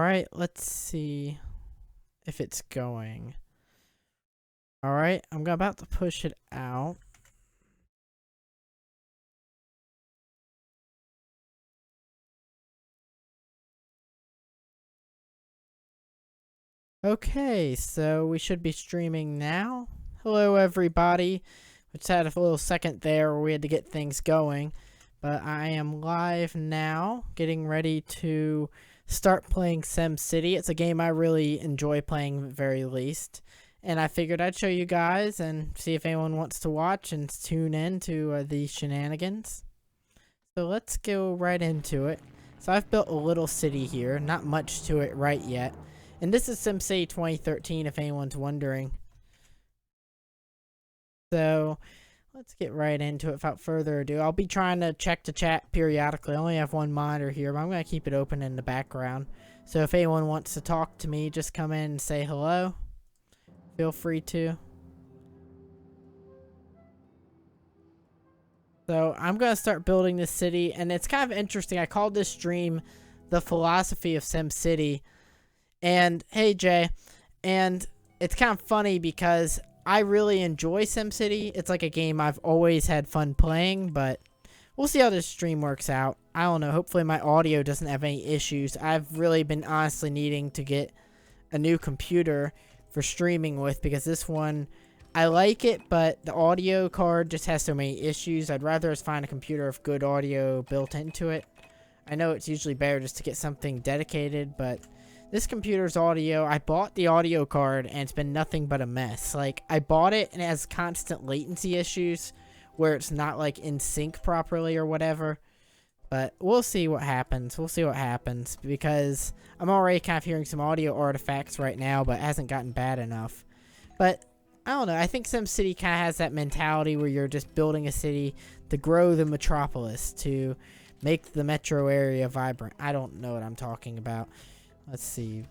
Alright, let's see if it's going. Alright, I'm about to push it out. Okay, so we should be streaming now. Hello everybody. We just had a little second there where we had to get things going. But I am live now, getting ready to start playing SimCity. It's a game I really enjoy playing at the very least. And I figured I'd show you guys and see if anyone wants to watch and tune in to the shenanigans. So let's go right into it. So I've built a little city here, not much to it right yet. And this is SimCity 2013 if anyone's wondering. So let's get right into it without further ado. I'll be trying to check the chat periodically. I only have one monitor here, but I'm going to keep it open in the background. So if anyone wants to talk to me, just come in and say hello. Feel free to. So I'm going to start building this city, and it's kind of interesting. I called this stream The Philosophy of SimCity. And hey Jay, and it's kind of funny because I really enjoy SimCity. It's like a game I've always had fun playing, but we'll see how this stream works out. I don't know. Hopefully my audio doesn't have any issues. I've really been honestly needing to get a new computer for streaming with because this one, I like it, but the audio card just has so many issues. I'd rather just find a computer with good audio built into it. I know it's usually better just to get something dedicated, but this computer's audio, I bought the audio card and it's been nothing but a mess. Like, I bought it and it has constant latency issues where it's not like in sync properly or whatever. But we'll see what happens. We'll see what happens because I'm already kind of hearing some audio artifacts right now, but it hasn't gotten bad enough. But I don't know. I think SimCity kind of has that mentality where you're just building a city to grow the metropolis, to make the metro area vibrant. I don't know what I'm talking about. Let's see.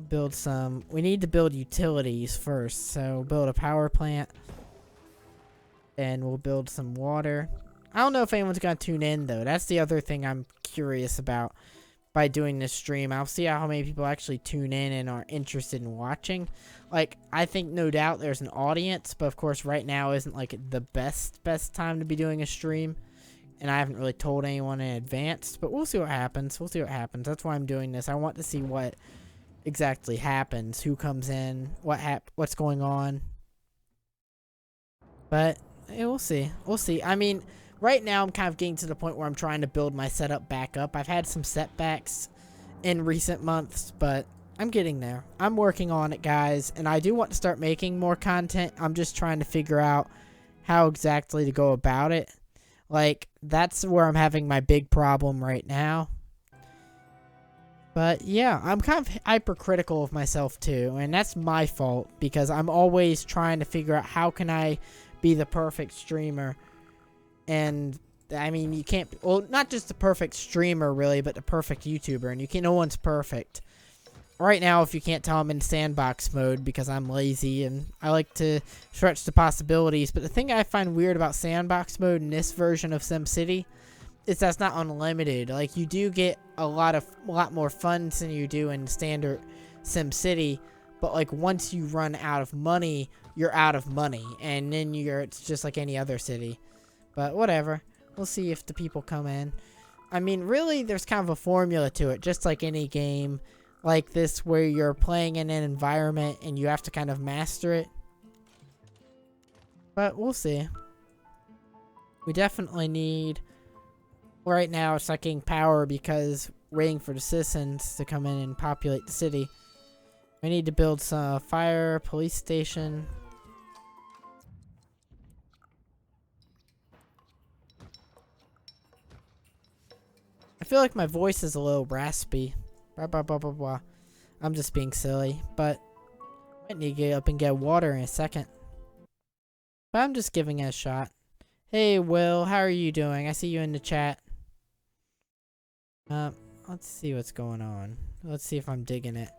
Build some. We need to build utilities first. So build a power plant. And we'll build some water. I don't know if anyone's going to tune in though. That's the other thing I'm curious about by doing this stream. I'll see how many people actually tune in and are interested in watching. Like, I think no doubt there's an audience. But of course right now isn't like the best time to be doing a stream. And I haven't really told anyone in advance, but we'll see what happens. We'll see what happens. That's why I'm doing this. I want to see what exactly happens, who comes in, what's going on. But yeah, we'll see. We'll see. I mean, right now I'm kind of getting to the point where I'm trying to build my setup back up. I've had some setbacks in recent months, but I'm getting there. I'm working on it, guys, and I do want to start making more content. I'm just trying to figure out how exactly to go about it. Like, that's where I'm having my big problem right now. But yeah, I'm kind of hypercritical of myself too, and that's my fault because I'm always trying to figure out how can I be the perfect streamer. And I mean, you can't, well, not just the perfect streamer really, but the perfect YouTuber, and no one's perfect. Right now, if you can't tell, I'm in sandbox mode because I'm lazy and I like to stretch the possibilities. But the thing I find weird about sandbox mode in this version of SimCity is that's not unlimited. Like, you do get a lot more funds than you do in standard SimCity. But like, once you run out of money, you're out of money, and then it's just like any other city. But whatever. We'll see if the people come in. I mean, really, there's kind of a formula to it, just like any game like this where you're playing in an environment and you have to kind of master it. But we'll see. We definitely need, right now, sucking power because waiting for the citizens to come in and populate the city. We need to build some fire, police station. I feel like my voice is a little raspy. Blah, blah, blah, blah, blah. I'm just being silly, but I might need to get up and get water in a second. But I'm just giving it a shot. Hey, Will, how are you doing? I see you in the chat. Let's see what's going on. Let's see if I'm digging it.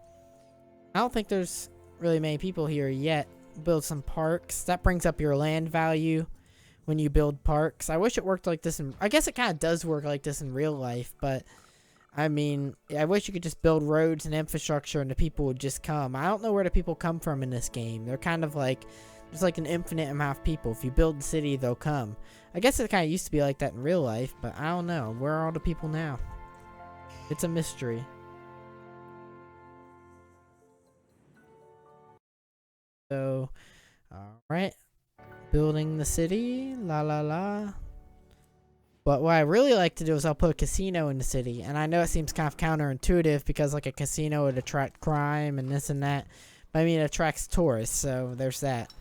I don't think there's really many people here yet. Build some parks. That brings up your land value when you build parks. I wish it worked like this I guess it kind of does work like this in real life, but I mean, I wish you could just build roads and infrastructure and the people would just come. I don't know where the people come from in this game. They're kind of like, there's like an infinite amount of people. If you build the city, they'll come. I guess it kind of used to be like that in real life, but I don't know. Where are all the people now? It's a mystery. So, alright. Building the city. La la la. But what I really like to do is I'll put a casino in the city. And I know it seems kind of counterintuitive because like a casino would attract crime and this and that. But I mean, it attracts tourists, so there's that.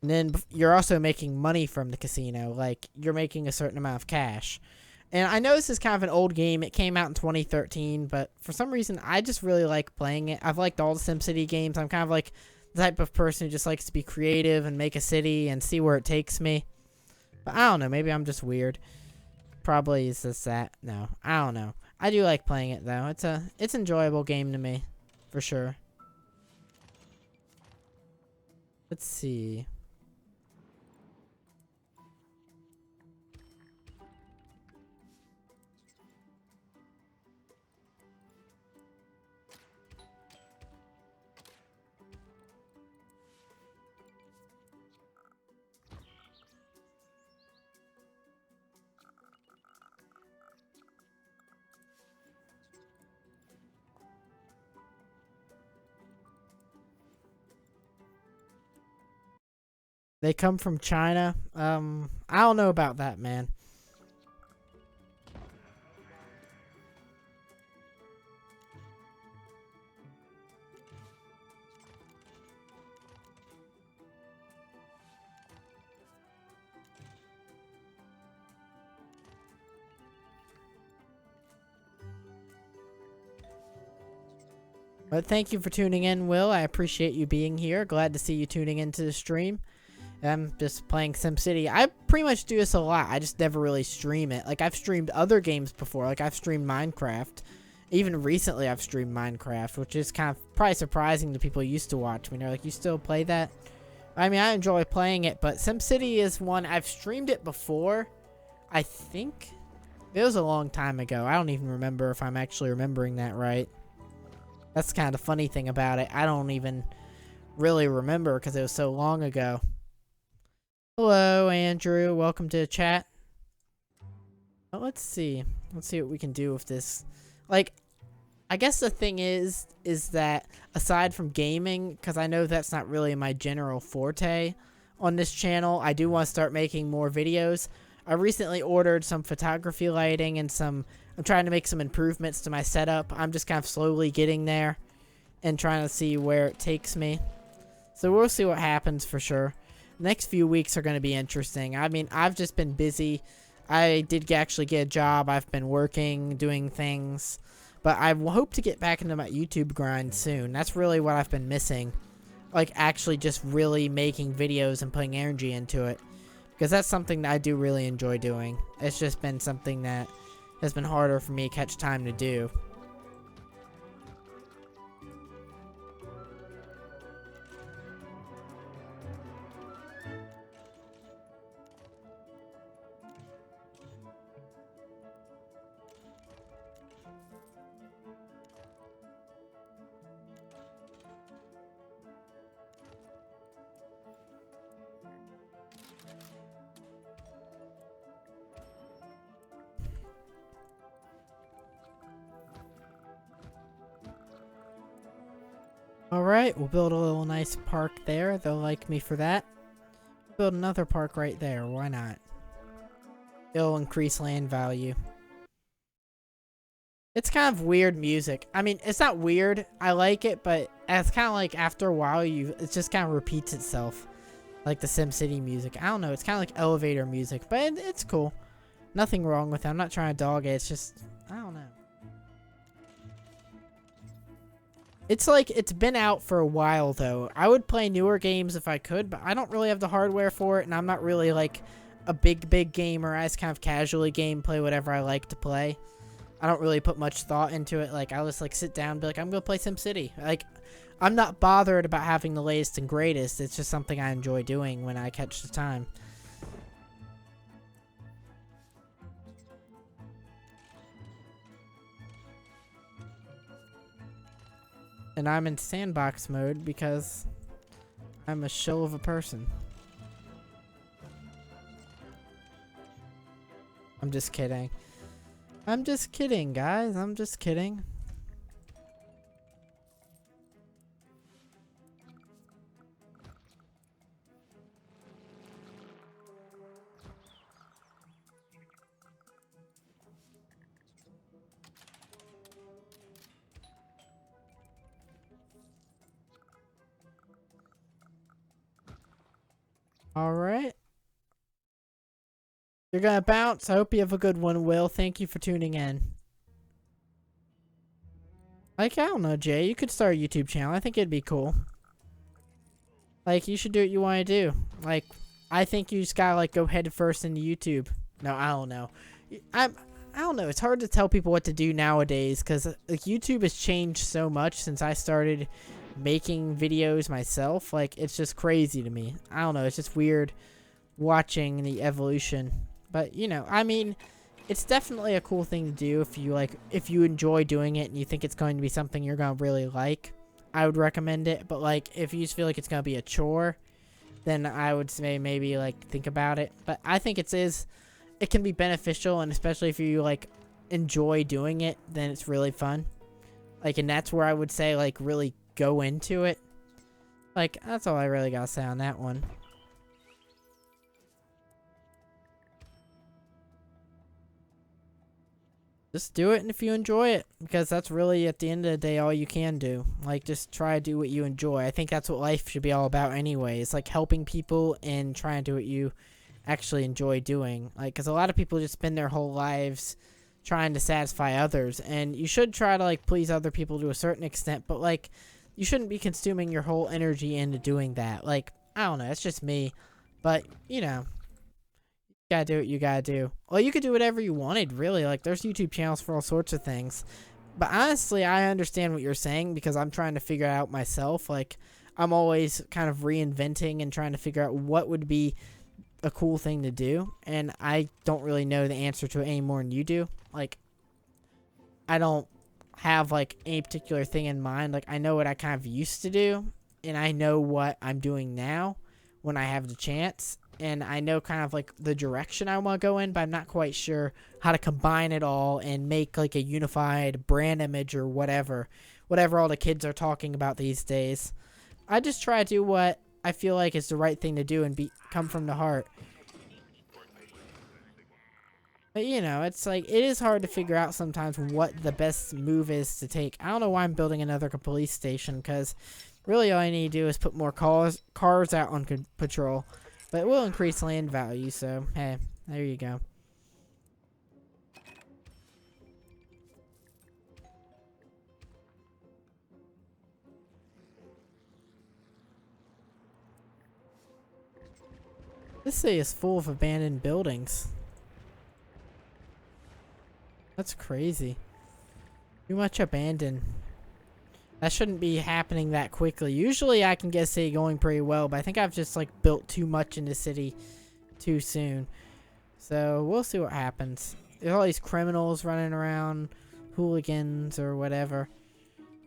And then you're also making money from the casino. Like, you're making a certain amount of cash. And I know this is kind of an old game. It came out in 2013, but for some reason, I just really like playing it. I've liked all the SimCity games. I'm kind of like the type of person who just likes to be creative and make a city and see where it takes me. But I don't know. Maybe I'm just weird. Probably is just that. No, I don't know. I do like playing it, though. It's an enjoyable game to me, for sure. Let's see. They come from China. I don't know about that, man. But thank you for tuning in, Will. I appreciate you being here. Glad to see you tuning into the stream. I'm just playing SimCity. I pretty much do this a lot. I just never really stream it. Like, I've streamed other games before. Like, I've streamed Minecraft. Even recently, I've streamed Minecraft, which is kind of probably surprising to people who used to watch me. They're like, you still play that? I mean, I enjoy playing it, but SimCity is one. I've streamed it before. I think it was a long time ago. I don't even remember if I'm actually remembering that right. That's kind of the funny thing about it. I don't even really remember because it was so long ago. Hello, Andrew. Welcome to the chat. Well, let's see. Let's see what we can do with this. Like, I guess the thing is that aside from gaming, because I know that's not really my general forte on this channel, I do want to start making more videos. I recently ordered some photography lighting and I'm trying to make some improvements to my setup. I'm just kind of slowly getting there and trying to see where it takes me. So we'll see what happens for sure. Next few weeks are going to be interesting. I mean, I've just been busy. I did actually get a job. I've been working, doing things. But I hope to get back into my YouTube grind soon. That's really what I've been missing. Like, actually just really making videos and putting energy into it. Because that's something that I do really enjoy doing. It's just been something that has been harder for me to catch time to do. Alright, we'll build a little nice park there. They'll like me for that. Build another park right there. Why not? It'll increase land value. It's kind of weird music. I mean, it's not weird. I like it, but it's kind of like after a while, it just kind of repeats itself. Like the SimCity music. I don't know. It's kind of like elevator music, but it's cool. Nothing wrong with it. I'm not trying to dog it. It's just, I don't know. It's like, it's been out for a while, though. I would play newer games if I could, but I don't really have the hardware for it, and I'm not really, like, a big gamer. I just kind of casually play whatever I like to play. I don't really put much thought into it. Like, I'll just, like, sit down and be like, I'm gonna play SimCity. Like, I'm not bothered about having the latest and greatest. It's just something I enjoy doing when I catch the time. And I'm in sandbox mode because I'm a shell of a person. I'm just kidding. I'm just kidding, guys. I'm just kidding. All right. You're gonna bounce. I hope you have a good one, Will. Thank you for tuning in. Like, I don't know, Jay. You could start a YouTube channel. I think it'd be cool. Like, you should do what you want to do. Like, I think you just gotta, like, go head first into YouTube. No, I don't know. I don't know. It's hard to tell people what to do nowadays because, like, YouTube has changed so much since I started making videos myself. Like, it's just crazy to me. I don't know. It's just weird watching the evolution. But, you know, I mean, it's definitely a cool thing to do if you enjoy doing it and you think it's going to be something you're going to really like. I would recommend it. But, like, if you just feel like it's going to be a chore, then I would say maybe, like, think about it. But I think it can be beneficial, and especially if you, like, enjoy doing it, then it's really fun. Like, and that's where I would say, like, really go into it. Like, that's all I really got to say on that one. Just do it, and if you enjoy it, because that's really, at the end of the day, all you can do. Like, just try to do what you enjoy. I think that's what life should be all about anyway. It's like helping people and trying to do what you actually enjoy doing. Like, because a lot of people just spend their whole lives trying to satisfy others, and you should try to, like, please other people to a certain extent, but, like, you shouldn't be consuming your whole energy into doing that. Like, I don't know, it's just me, but, you know, you gotta do what you gotta do. Well, you could do whatever you wanted, really. Like, there's YouTube channels for all sorts of things. But honestly, I understand what you're saying because I'm trying to figure it out myself. Like, I'm always kind of reinventing and trying to figure out what would be a cool thing to do. And I don't really know the answer to it any more than you do. Like, I don't have, like, any particular thing in mind. Like, I know what I kind of used to do, and I know what I'm doing now when I have the chance. And I know kind of, like, the direction I want to go in, but I'm not quite sure how to combine it all and make, like, a unified brand image or whatever all the kids are talking about these days. I just try to do what I feel like is the right thing to do and come from the heart. But, you know, it's like, it is hard to figure out sometimes what the best move is to take. I don't know why I'm building another police station, because really all I need to do is put more cars out on patrol. But it will increase land value, so, hey, there you go. This city is full of abandoned buildings. That's crazy. Too much abandoned. That shouldn't be happening that quickly. Usually I can get a city going pretty well, but I think I've just, like, built too much in the city too soon. So we'll see what happens. There's all these criminals running around, hooligans or whatever.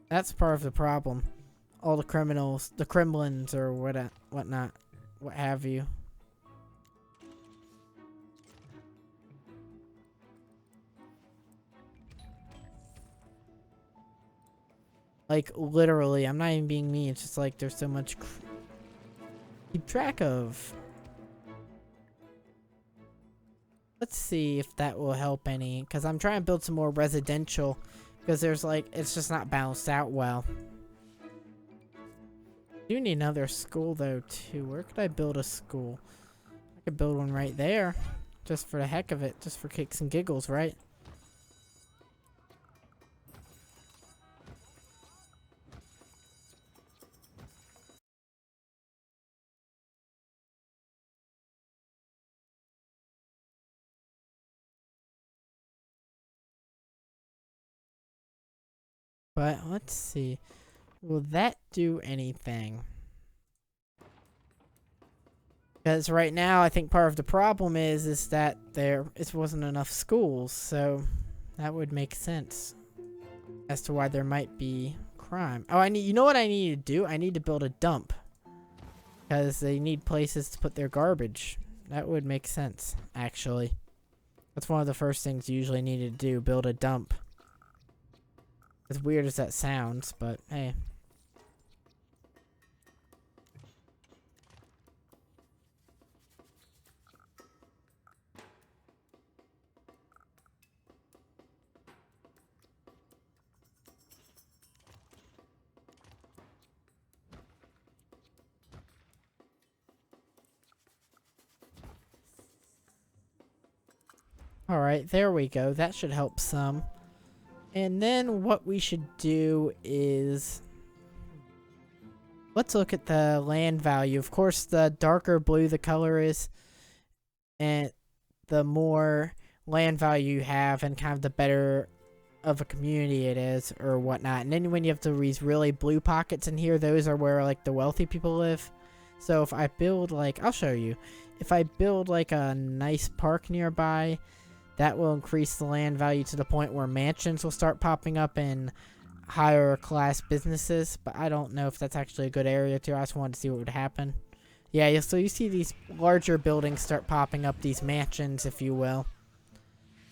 That's part of the problem. All the criminals, the Kremlins or whatnot, what have you. Like, literally, I'm not even being mean. It's just like there's so much keep track of. Let's see if that will help any, because I'm trying to build some more residential, because there's, like, it's just not balanced out well. I do need another school though too. Where could I build a school? I could build one right there, just for the heck of it, just for kicks and giggles, right? But let's see. Will that do anything? Because right now, I think part of the problem is that there wasn't enough schools, so that would make sense as to why there might be crime. Oh, you know what I need to do? I need to build a dump. Because they need places to put their garbage. That would make sense, actually. That's one of the first things you usually need to do, build a dump. As weird as that sounds, but hey. Alright, there we go. That should help some. And then what we should do is... let's look at the land value. Of course, the darker blue the color is, and the more land value you have, and kind of the better of a community it is, or whatnot. And then when you have these really blue pockets in here, those are where, like, the wealthy people live. So if I build, like, I'll show you. If I build, like, a nice park nearby... that will increase the land value to the point where mansions will start popping up in higher class businesses. But I don't know if that's actually a good area to. I just wanted to see what would happen. Yeah, so you see these larger buildings start popping up, these mansions, if you will.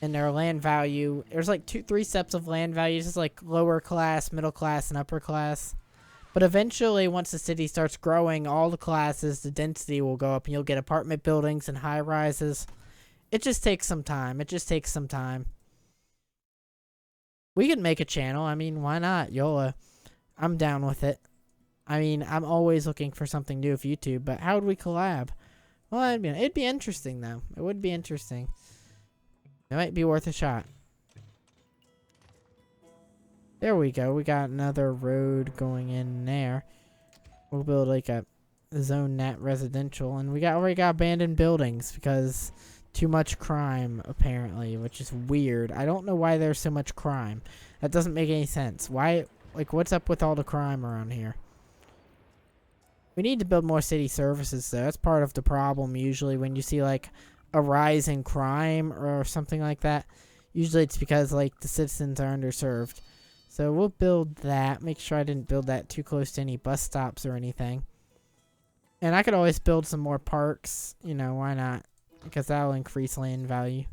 And their land value, there's like 3 steps of land values. It's like lower class, middle class, and upper class. But eventually, once the city starts growing, all the classes, the density will go up, and you'll get apartment buildings and high rises. It just takes some time. It just takes some time. We could make a channel. I mean, why not? YOLO. I'm down with it. I mean, I'm always looking for something new with YouTube, but how would we collab? Well, it'd be interesting, though. It would be interesting. It might be worth a shot. There we go. We got another road going in there. We'll build like a zone net residential, and we already got abandoned buildings because... too much crime, apparently, which is weird. I don't know why there's so much crime. That doesn't make any sense. Why, like, what's up with all the crime around here? We need to build more city services, though. That's part of the problem, usually, when you see, like, a rise in crime or something like that. Usually it's because, like, the citizens are underserved. So we'll build that. Make sure I didn't build that too close to any bus stops or anything. And I could always build some more parks. You know, why not? Because that'll increase land value.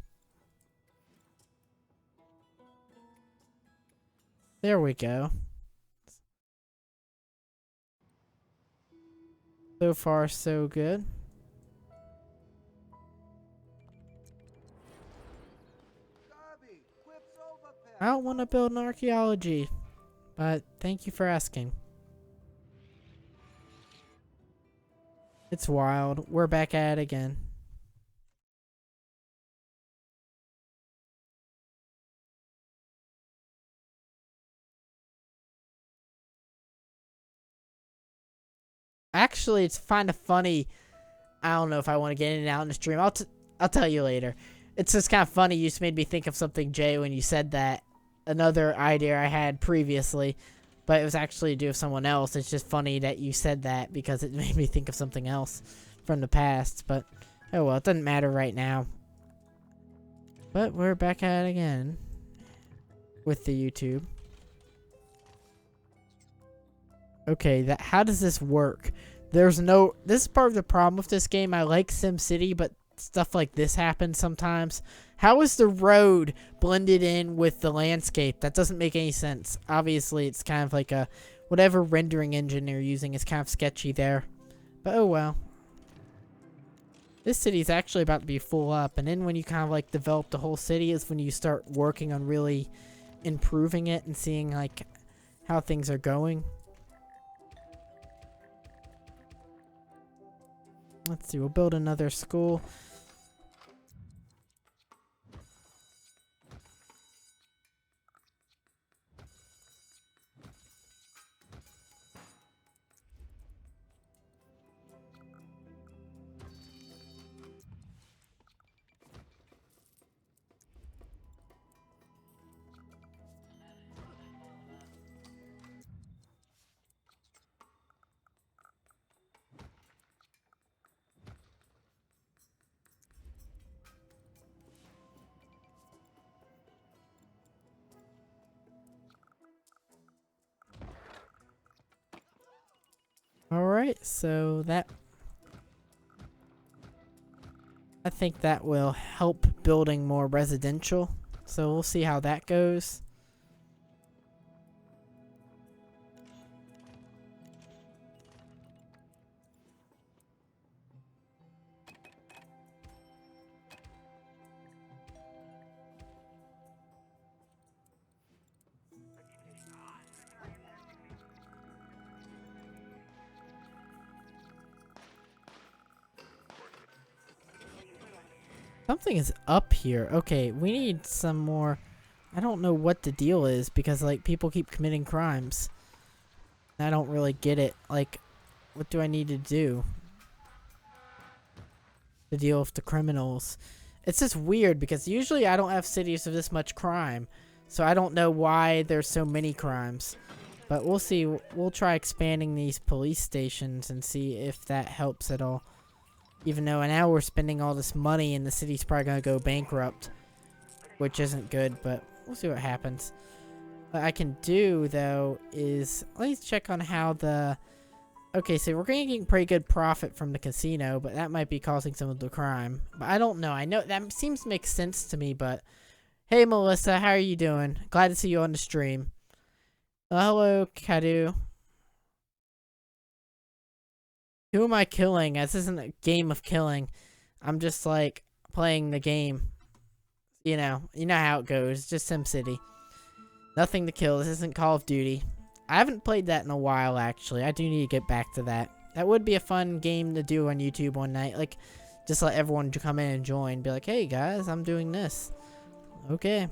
There we go. So far, so good. I don't want to build an archaeology, but thank you for asking. It's wild. We're back at it again. Actually, it's kind of funny. I don't know if I want to get in and out in the stream. I'll tell you later. It's just kind of funny. You just made me think of something, Jay, when you said that. Another idea I had previously, but it was actually to do with someone else. It's just funny that you said that because it made me think of something else from the past. But, oh well, it doesn't matter right now. But we're back at it again with the YouTube. Okay, how does this work? This is part of the problem with this game. I like SimCity, but stuff like this happens sometimes. How is the road blended in with the landscape? That doesn't make any sense. Obviously, it's kind of like whatever rendering engine they're using is kind of sketchy there. But oh well. This city is actually about to be full up, and then when you kind of like develop the whole city is when you start working on really improving it and seeing like how things are going. Let's see, we'll build another school. Alright, so that... I think that will help building more residential. So we'll see how that goes. Something is up here. Okay, we need some more... I don't know what the deal is because, like, people keep committing crimes. I don't really get it. Like, what do I need to do to deal with the criminals? It's just weird because usually I don't have cities of this much crime. So I don't know why there's so many crimes. But we'll see. We'll try expanding these police stations and see if that helps at all. Even though now we're spending all this money and the city's probably going to go bankrupt. Which isn't good, but we'll see what happens. What I can do, though, is... Let's check on how the... Okay, so we're getting pretty good profit from the casino, but that might be causing some of the crime. But I don't know. I know that seems to make sense to me, but... Hey, Melissa, how are you doing? Glad to see you on the stream. Hello, Kadu. Who am I killing? This isn't a game of killing. I'm just, like, playing the game. You know how it goes. Just SimCity. Nothing to kill. This isn't Call of Duty. I haven't played that in a while, actually. I do need to get back to that. That would be a fun game to do on YouTube one night. Like, just let everyone come in and join. Be like, hey, guys, I'm doing this. Okay.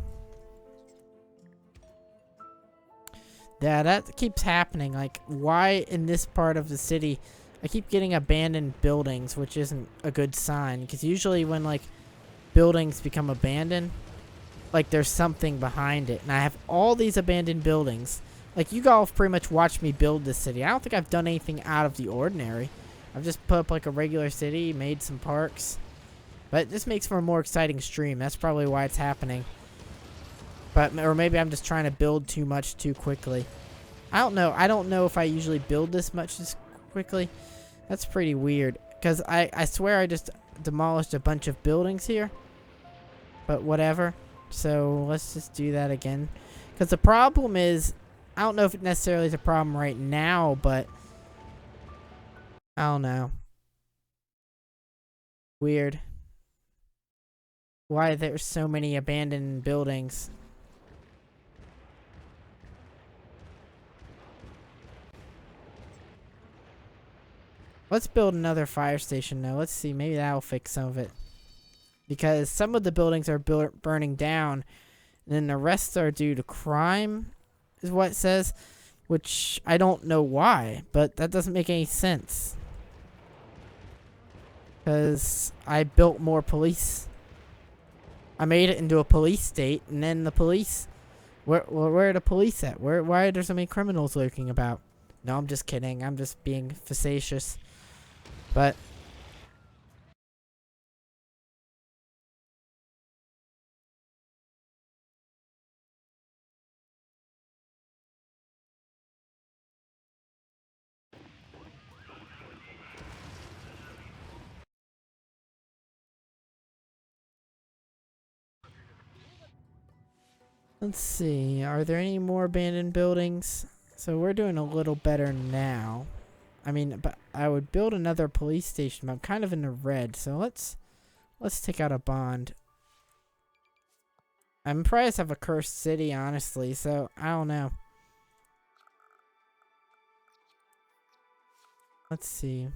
Yeah, that keeps happening. Like, why in this part of the city... I keep getting abandoned buildings, which isn't a good sign. Because usually when, like, buildings become abandoned, like, there's something behind it. And I have all these abandoned buildings. Like, you all pretty much watched me build this city. I don't think I've done anything out of the ordinary. I've just put up, like, a regular city, made some parks. But this makes for a more exciting stream. That's probably why it's happening. But, or maybe I'm just trying to build too much too quickly. I don't know. I don't know if I usually build this much this quickly. That's pretty weird. Because I swear I just demolished a bunch of buildings here. But whatever. So let's just do that again. Because the problem is, I don't know if it necessarily is a problem right now, but I don't know. Weird. Why there's so many abandoned buildings. Let's build another fire station though. Let's see, maybe that'll fix some of it. Because some of the buildings are burning down, and then the rest are due to crime, is what it says. Which, I don't know why, but that doesn't make any sense. Because I built more police. I made it into a police state, and then the police... Where are the police at? Why are there so many criminals lurking about? No, I'm just kidding. I'm just being facetious. But... let's see, are there any more abandoned buildings? So we're doing a little better now. I mean, but I would build another police station, but I'm kind of in the red, so let's take out a bond. I'm probably just have a cursed city, honestly, so I don't know. Let's see.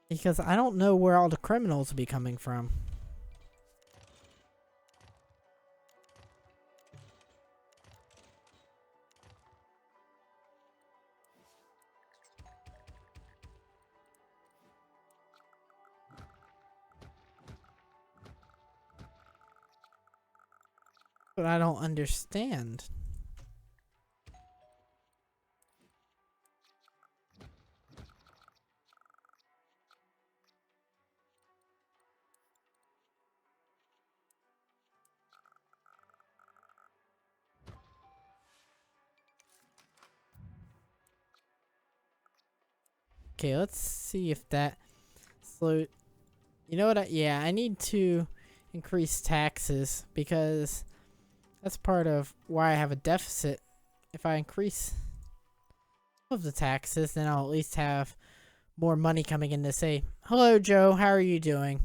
Because I don't know where all the criminals will be coming from. But I don't understand. Okay, let's see if that slow. You know what? Yeah, I need to increase taxes because that's part of why I have a deficit. If I increase of the taxes, then I'll at least have more money coming in to say, "Hello, Joe. How are you doing?"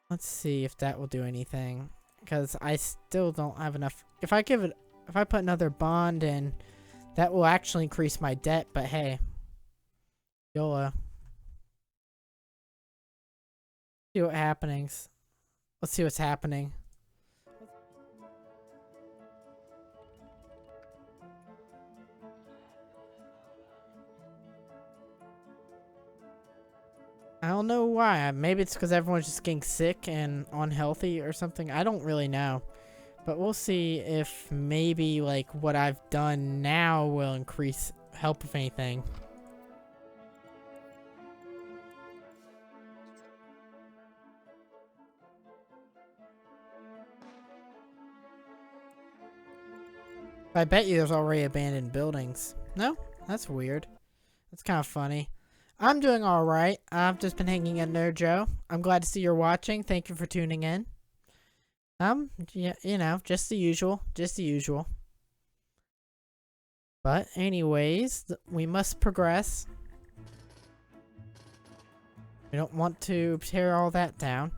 Let's see if that will do anything, because I still don't have enough. If I put another bond in, that will actually increase my debt. But hey, YOLO. See what happenings. Let's see what's happening. I don't know why. Maybe it's because everyone's just getting sick and unhealthy or something. I don't really know. But we'll see if maybe like what I've done now will increase help if anything. I bet you there's already abandoned buildings. No? That's weird. That's kind of funny. I'm doing alright. I've just been hanging in there, Joe. I'm glad to see you're watching. Thank you for tuning in. Yeah, you know, just the usual. Just the usual. But anyways, we must progress. We don't want to tear all that down.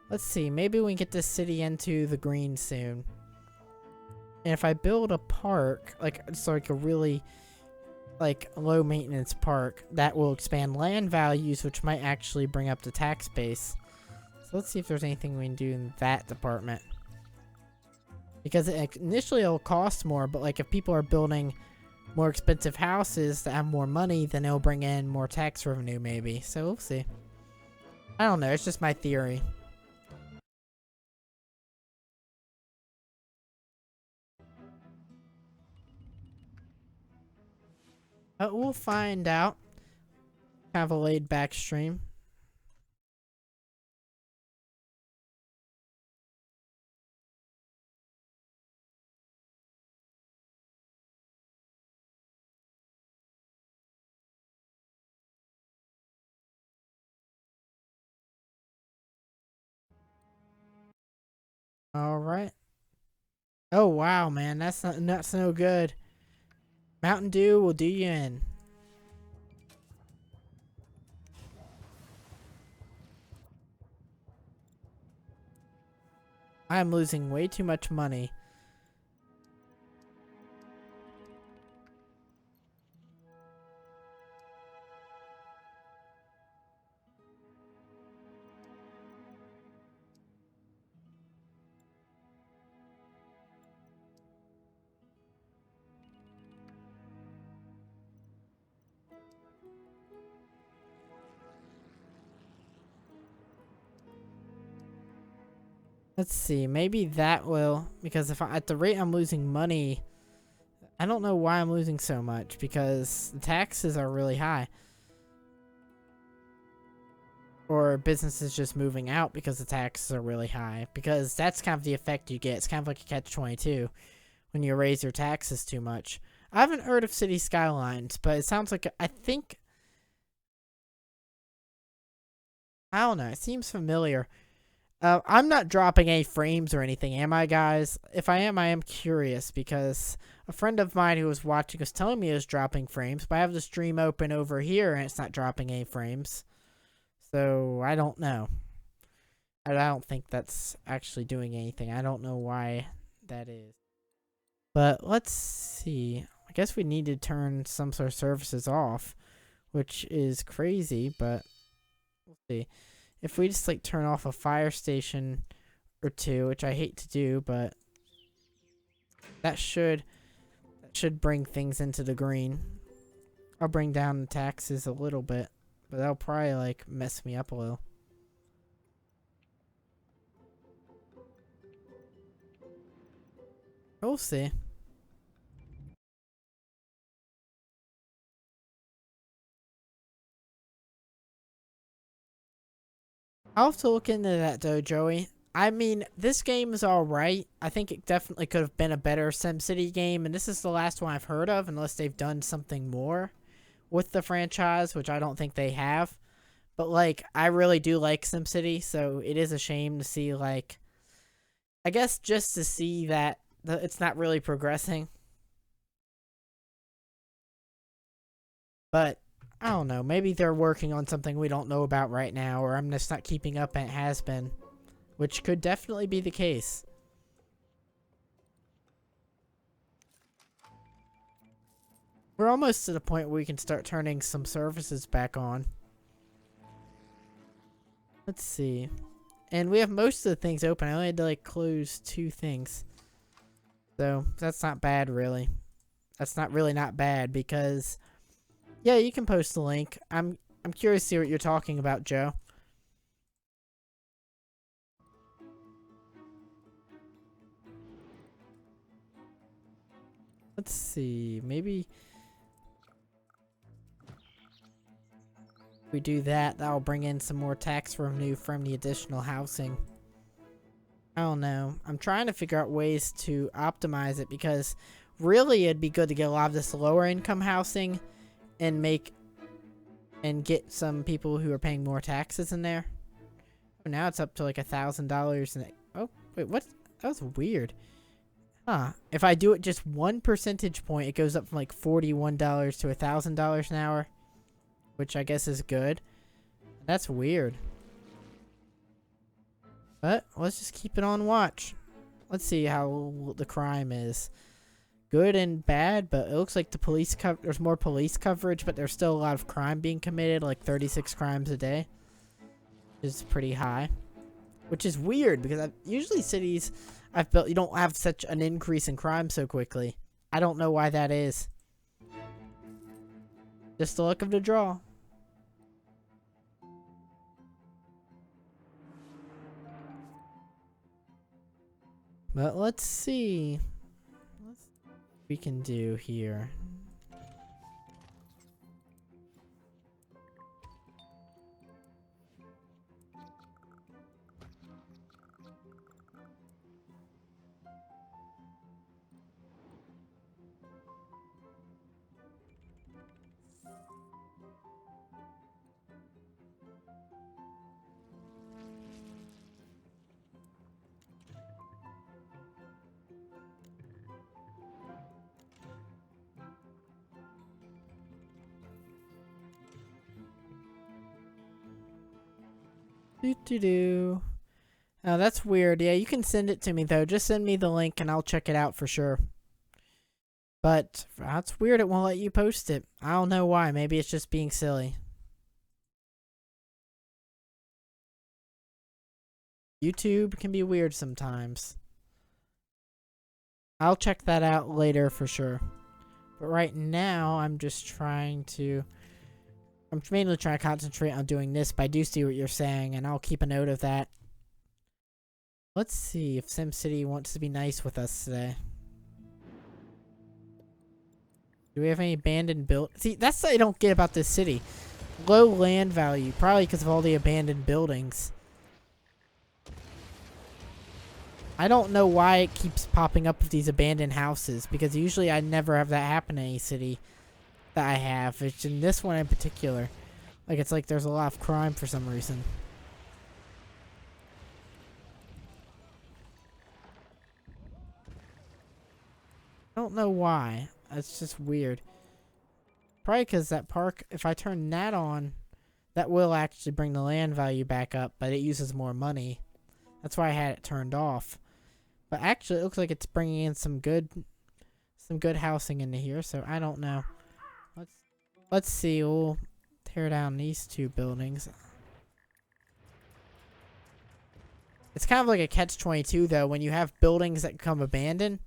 Let's see. Maybe we can get this city into the green soon. And if I build a park, like a really low maintenance park, that will expand land values, which might actually bring up the tax base. So let's see if there's anything we can do in that department. Because initially it'll cost more, but like if people are building more expensive houses that have more money, then it'll bring in more tax revenue maybe. So we'll see. I don't know, it's just my theory. But we'll find out. Have a laid back stream. Alright. Oh wow, man, that's no good. Mountain Dew will do you in. I'm losing way too much money. Let's see, maybe that will, because if at the rate I'm losing money, I don't know why I'm losing so much, because the taxes are really high. Or businesses just moving out because the taxes are really high, because that's kind of the effect you get. It's kind of like a catch-22 when you raise your taxes too much. I haven't heard of City Skylines, but it sounds like, I think, I don't know, it seems familiar. I'm not dropping any frames or anything, am I, guys? If I am curious, because a friend of mine who was watching was telling me it was dropping frames, but I have the stream open over here and it's not dropping any frames. So, I don't know. I don't think that's actually doing anything. I don't know why that is. But let's see. I guess we need to turn some sort of services off, which is crazy, but we'll see. If we just like turn off a fire station or two, which I hate to do, but that should bring things into the green. I'll bring down the taxes a little bit, but that'll probably like mess me up a little. We'll see. I'll have to look into that though, Joey. I mean, this game is alright. I think it definitely could have been a better SimCity game, and this is the last one I've heard of, unless they've done something more with the franchise, which I don't think they have. But, like, I really do like SimCity, so it is a shame to see, like, I guess just to see that it's not really progressing. But I don't know. Maybe they're working on something we don't know about right now, or I'm just not keeping up and it has been, which could definitely be the case. We're almost to the point where we can start turning some services back on. Let's see. And we have most of the things open. I only had to like close 2 things. So that's not bad, really. That's not really not bad because, yeah, you can post the link. I'm curious to see what you're talking about, Joe. Let's see. Maybe we do that. That'll bring in some more tax revenue from the additional housing. I don't know. I'm trying to figure out ways to optimize it because really it'd be good to get a lot of this lower income housing and get some people who are paying more taxes in there. Oh, now it's up to like $1,000 and oh wait, what? That was weird. Huh. If I do it just 1 percentage point, it goes up from like $41 to $1,000 an hour, which I guess is good. That's weird. But let's just keep it on watch. Let's see how the crime is. Good and bad, but it looks like there's more police coverage, but there's still a lot of crime being committed, like 36 crimes a day. Which is pretty high. Which is weird because usually cities I've built, you don't have such an increase in crime so quickly. I don't know why that is. Just the luck of the draw. But let's see what we can do here. Oh, that's weird. Yeah, you can send it to me though. Just send me the link and I'll check it out for sure. But that's weird. It won't let you post it. I don't know why. Maybe it's just being silly. YouTube can be weird sometimes. I'll check that out later for sure. But right now, I'm mainly trying to concentrate on doing this, but I do see what you're saying, and I'll keep a note of that. Let's see if SimCity wants to be nice with us today. Do we have any abandoned See, that's what I don't get about this city. Low land value, probably because of all the abandoned buildings. I don't know why it keeps popping up with these abandoned houses, because usually I never have that happen in any city that I have. It's in this one in particular. Like, it's like there's a lot of crime for some reason. I don't know why. It's just weird. Probably because that park, if I turn that on, that will actually bring the land value back up, but it uses more money. That's why I had it turned off. But actually, it looks like it's bringing in some good housing into here, so I don't know. Let's see. We'll tear down these 2 buildings. It's kind of like a catch-22, though. When you have buildings that become abandoned,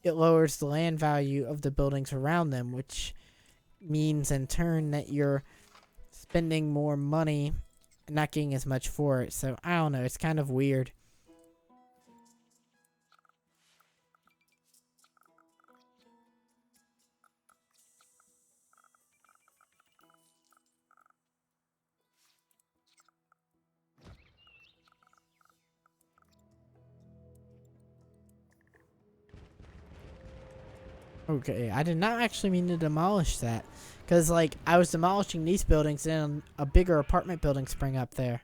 it lowers the land value of the buildings around them, which means in turn that you're spending more money and not getting as much for it. So I don't know. It's kind of weird. Okay, I did not actually mean to demolish that. Because, like, I was demolishing these buildings and a bigger apartment building sprang up there.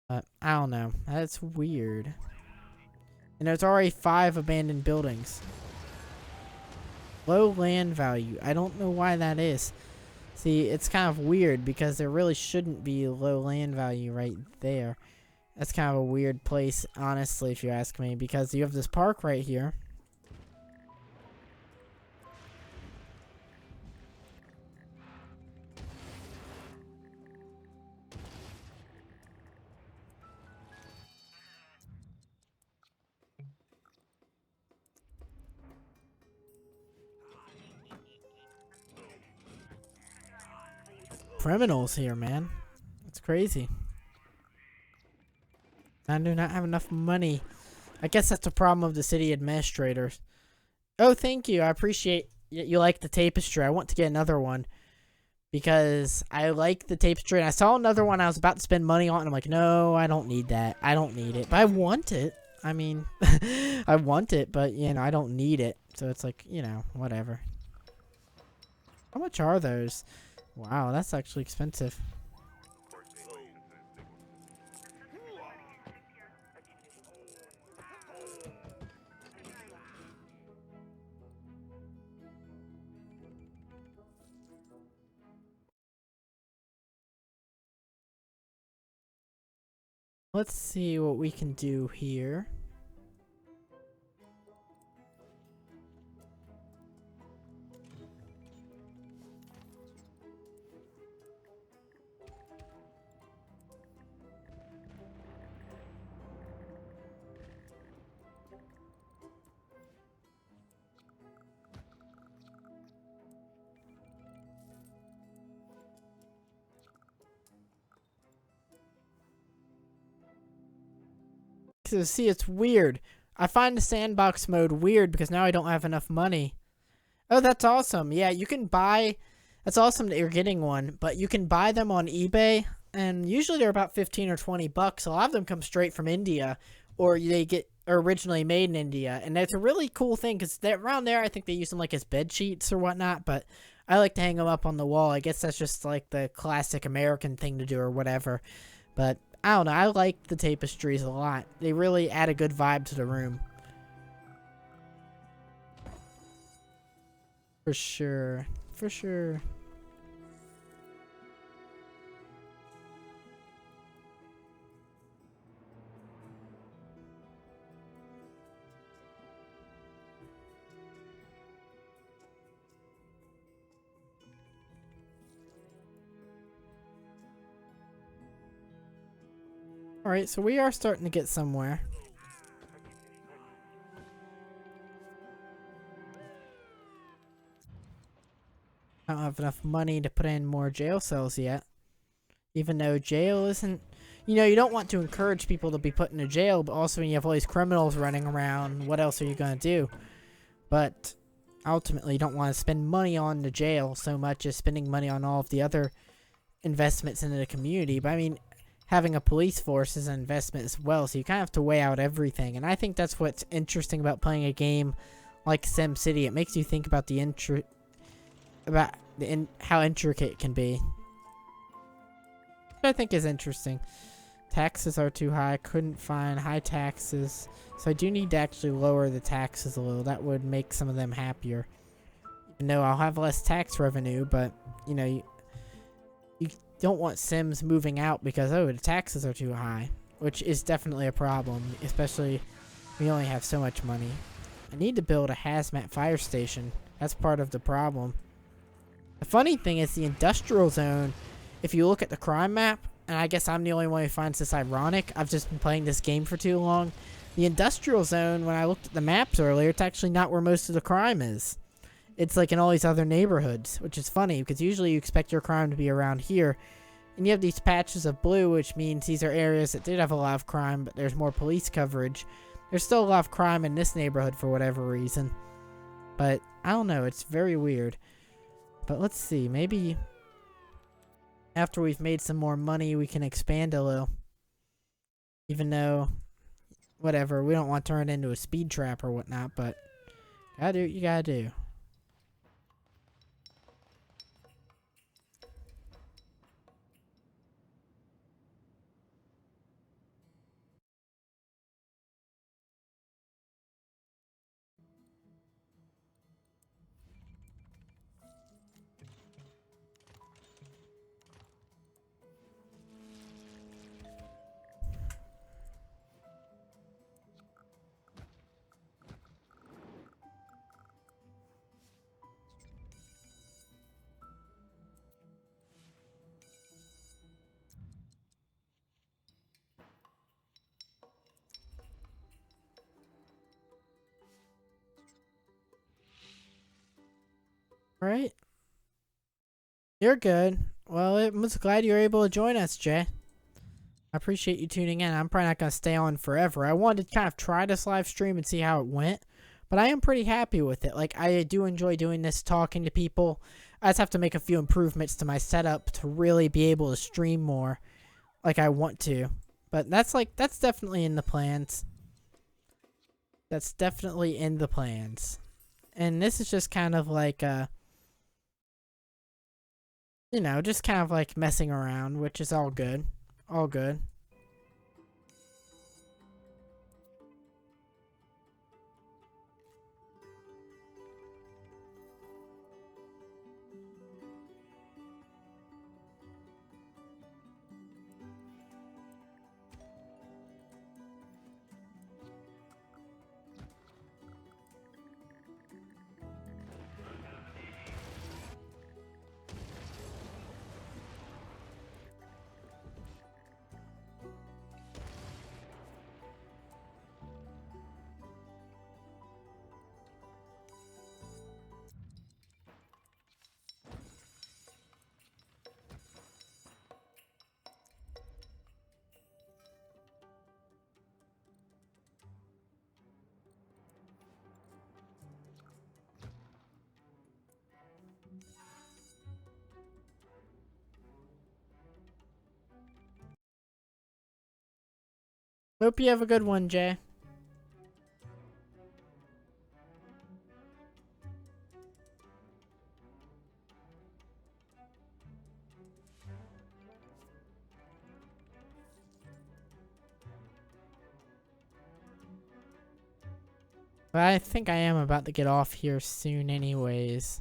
But, I don't know. That's weird. And there's already 5 abandoned buildings. Low land value. I don't know why that is. See, it's kind of weird because there really shouldn't be low land value right there. That's kind of a weird place, honestly, if you ask me, because you have this park right here. Criminals here, man. It's crazy. I do not have enough money. I guess that's the problem of the city administrators. Oh, thank you. I appreciate you like the tapestry. I want to get another one because I like the tapestry. And I saw another one I was about to spend money on, and I'm like, no, I don't need that. I don't need it. But I want it. I mean, I want it, but, you know, I don't need it. So it's like, you know, whatever. How much are those? Wow, that's actually expensive. Let's see what we can do here. So see, it's weird. I find the sandbox mode weird because now I don't have enough money. Oh, that's awesome. Yeah, you can buy... That's awesome that you're getting one, but you can buy them on eBay, and usually they're about 15 or 20 bucks. A lot of them come straight from India, or they get originally made in India, and that's a really cool thing because around there I think they use them like as bed sheets or whatnot, but I like to hang them up on the wall. I guess that's just like the classic American thing to do or whatever, but I don't know. I like the tapestries a lot. They really add a good vibe to the room. For sure. For sure. Alright, so we are starting to get somewhere. I don't have enough money to put in more jail cells yet. Even though jail isn't... You know, you don't want to encourage people to be put in a jail, but also when you have all these criminals running around, what else are you going to do? But ultimately, you don't want to spend money on the jail so much as spending money on all of the other investments into the community. But I mean, having a police force is an investment as well, so you kind of have to weigh out everything. And I think that's what's interesting about playing a game like SimCity. It makes you think about how intricate it can be. Which I think is interesting. Taxes are too high. I couldn't find high taxes. So I do need to actually lower the taxes a little. That would make some of them happier. Even though I'll have less tax revenue, but, you know, you don't want Sims moving out because, oh, the taxes are too high. Which is definitely a problem, especially we only have so much money. I need to build a hazmat fire station. That's part of the problem. The funny thing is the industrial zone, if you look at the crime map, and I guess I'm the only one who finds this ironic, I've just been playing this game for too long. The industrial zone, when I looked at the maps earlier, it's actually not where most of the crime is. It's like in all these other neighborhoods, which is funny because usually you expect your crime to be around here. And you have these patches of blue, which means these are areas that did have a lot of crime, but there's more police coverage. There's still a lot of crime in this neighborhood for whatever reason. But, I don't know, it's very weird. But let's see, maybe after we've made some more money, we can expand a little. Even though, whatever, we don't want to turn it into a speed trap or whatnot, but Gotta do what you gotta do. Right? You're good. Well, I'm just glad you were able to join us, Jay. I appreciate you tuning in. I'm probably not going to stay on forever. I wanted to kind of try this live stream and see how it went, but I am pretty happy with it. Like, I do enjoy doing this, talking to people. I just have to make a few improvements to my setup to really be able to stream more like I want to. But that's definitely in the plans. That's definitely in the plans. And this is just kind of like, you know, just kind of like messing around, which is all good. All good. Hope you have a good one, Jay. But I think I am about to get off here soon anyways.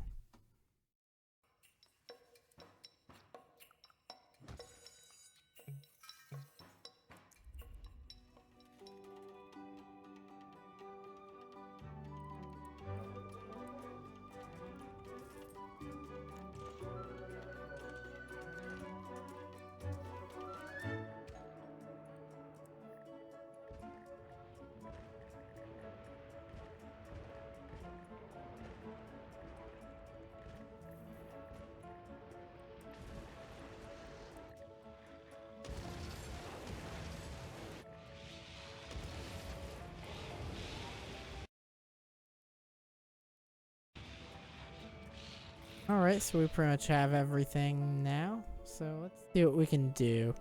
Alright, so we pretty much have everything now. So let's see what we can do.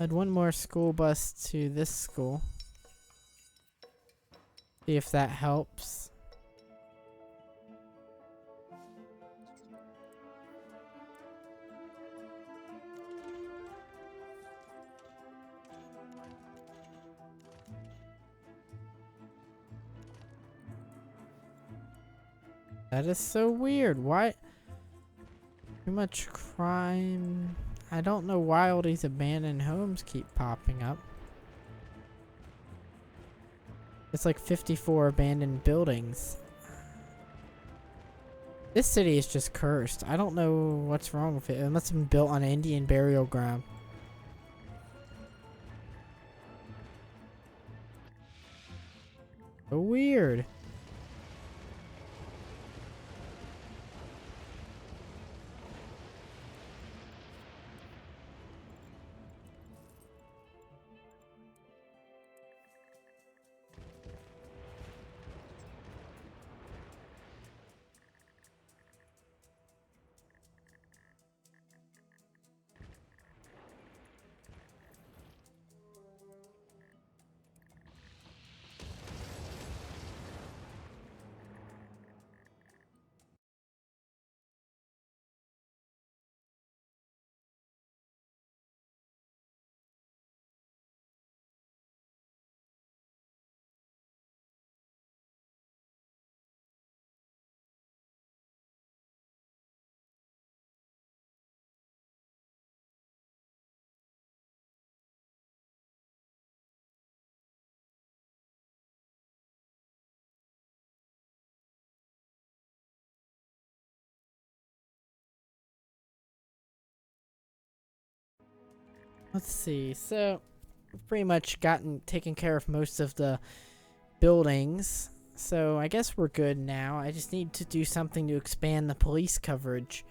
Add one more school bus to this school. See if that helps. That is so weird. Why? Too much crime. I don't know why all these abandoned homes keep popping up. It's like 54 abandoned buildings. This city is just cursed. I don't know what's wrong with it. It must have been built on an Indian burial ground. So weird. Let's see. So, we've pretty much taken care of most of the buildings. So, I guess we're good now. I just need to do something to expand the police coverage.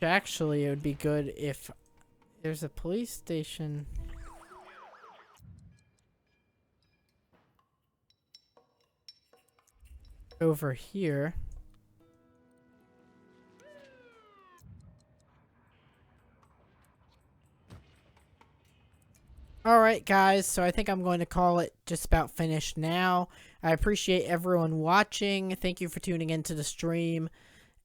Actually, it would be good if there's a police station over here. Alright guys, so I think I'm going to call it just about finished now. I appreciate everyone watching. Thank you for tuning into the stream.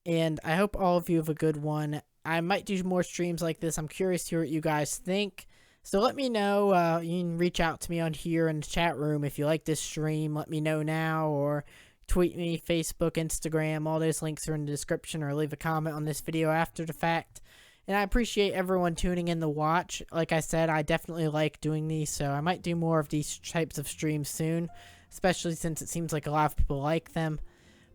And I hope all of you have a good one. I might do more streams like this. I'm curious to hear what you guys think. So let me know. You can reach out to me on here in the chat room if you like this stream. Let me know now, or tweet me, Facebook, Instagram. All those links are in the description, or leave a comment on this video after the fact. And I appreciate everyone tuning in to watch. Like I said, I definitely like doing these, so I might do more of these types of streams soon, especially since it seems like a lot of people like them.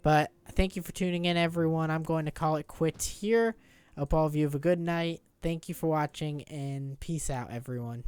But thank you for tuning in, everyone. I'm going to call it quits here. I hope all of you have a good night. Thank you for watching, and peace out, everyone.